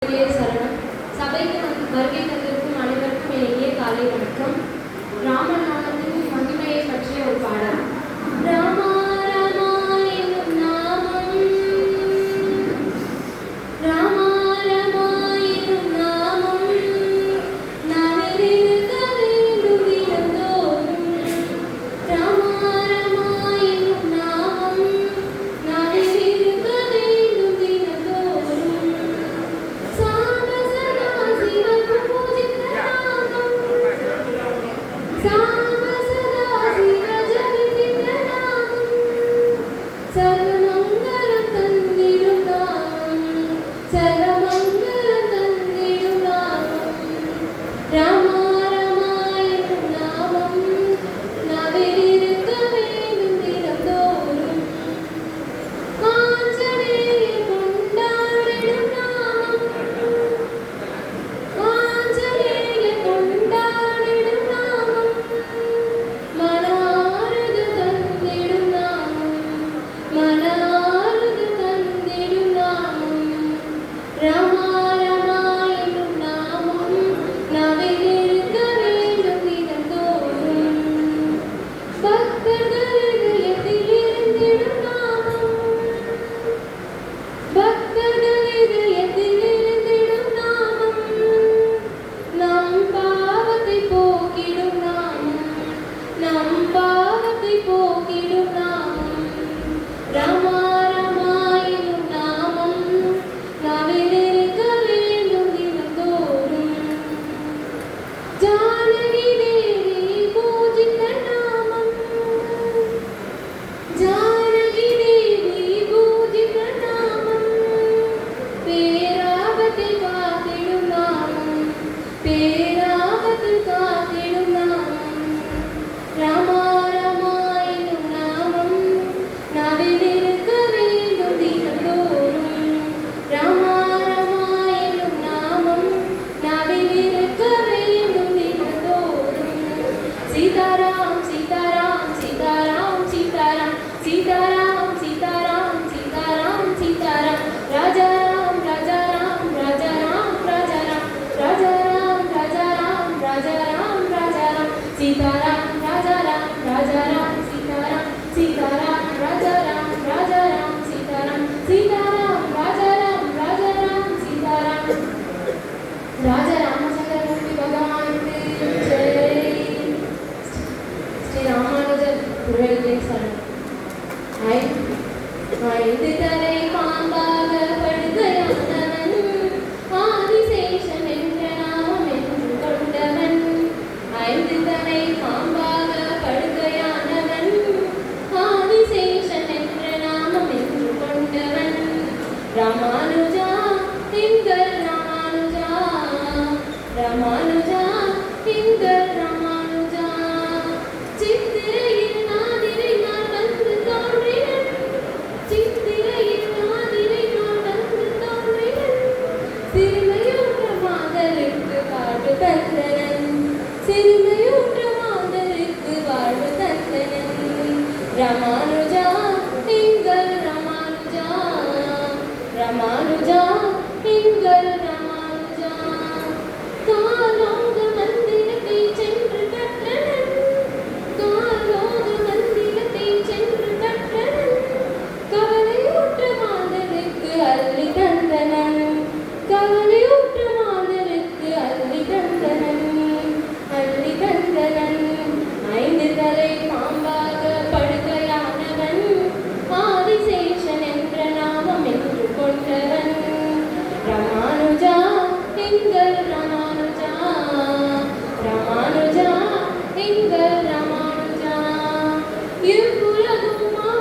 சரணம். சபைக்கு வருகை தந்திருக்கும் அனைவருக்கும் இனிய காலை வணக்கம். ராமன் நாமத்தின் மகிமையை பற்றிய ஒரு பாடல். ராமா ராமா என்னும் நாமம், ராமா ராமா என்னும் நாமம் நானிருக்க வேண்டும் தினந்தோறும். ராமா ராமா என்னும் நாமம் நானிருக்க வேண்டும் தினந்தோறும். சாம சதா சிவ பூஜித்த நாமம், சாம சதா சிவ ஜபித்த நாமம், சர்வமங்கலம் தந்திடும் நாமம், சர்வமங்கலம் தந்திடும் நாமம். ராமா ராமா என்னும் நாமம் நாவிலிருக்க வேண்டும் தினந்தோறும். ஆஞ்சநேயர் கொண்டாடிடும் நாமம், ஆஞ்சநேயர் கொண்டாடிடும் நாமம், மனாரது தந்திடும் நாமம், மனாரது தந்திடும் நாமம். ராமா ராமா என்னும் நாமம் நாவிலிருக்க வேண்டும் தினந்தோறும். பக்தர்கள் இதயத்தில் இருந்திடும் நாமம், பக்தர்கள் இதயத்தில் இருந்திடும் நாமம், நம் பாவத்தை போக்கிடும் நாமம், நம் பாவத்தை போக்கிடும் நாமம். ராமா ராமா என்னும் நாமம் நாவிலிருக்க வேண்டும் தினந்தோறும். ஜானகி தேவி பூஜித்த நாமம், ஜானகி தேவி பூஜித்த நாமம், பேராபத்தை காத்திடும் நாமம், பேராபத்தில் காத்திடும் நாமம். ராமா ராமா என்னும் நாமம் நாவிலிருக்க வேண்டும் தினந்தோறும். ராமா ராமா என்னும் நாமம் நாவிலிருக்க வேண்டும் தினந்தோறும். சீதாராம் சீதாராம் சீதாராம் சீதாராம் சீதாராம் சீதாராம் சீதாராம் சீதாராம், ராஜாராம் ராஜாராம் ராஜாராம் ராஜாராம், ராஜாராம் ராஜாராம் ராஜாராம் ராஜாராம், சீதாராம் ராஜாராம் ராஜாராம் சீதாராம், சீதாராம் ராஜாராம் ராஜாராம் சீதாராம், சீதாராம் ராஜாராம் ராஜாராம் சீதாராம். ராஜா ராமச்சந்திரமூர்த்தி பகவானுக்கு ஜெய். ஸ்ரீ ராமானுஜர் குருவடிகளே சரணம். ஐந்து தலை பாம்பாக படுக்கையானவன், ஆதிசேஷன் என்ற நாமம் என்று கொண்டவன். ஐந்து தலை பாம்பாக படுக்கையானவன், ஆதிசேஷன் என்ற நாமம் என்று கொண்டவன். ராமானுஜா எங்கள் ராமானுஜா, ராமானுஜா எங்கள் ராமானுஜா. சித்திரையில் நாதிரை நாள் வந்து தோன்றினன், சித்திரையில் நாதிரை நாள் வந்து தோன்றினன். சிறுமையுற்ற மாதருக்கு வாழ்வு தந்தனன், சிறுமையுற்ற மாதருக்கு வாழ்வு தந்தனன். ராமானுஜா எங்கள் ராமானுஜா, ராமானுஜா எங்கள் ராமானுஜா. காலோக மந்திரத்தை சென்று கற்றனன், காலோக மந்திரத்தை சென்று கற்றனன். கவலையுற்ற மாதருக்கு அள்ளி தந்தனன், கவலையுற்ற மாதருக்கு அள்ளி தந்தனன், அள்ளி தந்தனன். ஐந்து தலை பாம்பாக படுக்கையானவன், ஆதிசேஷன் என்ற நாமம் என்று கொண்டவன். ராமானுஜா எங்கள்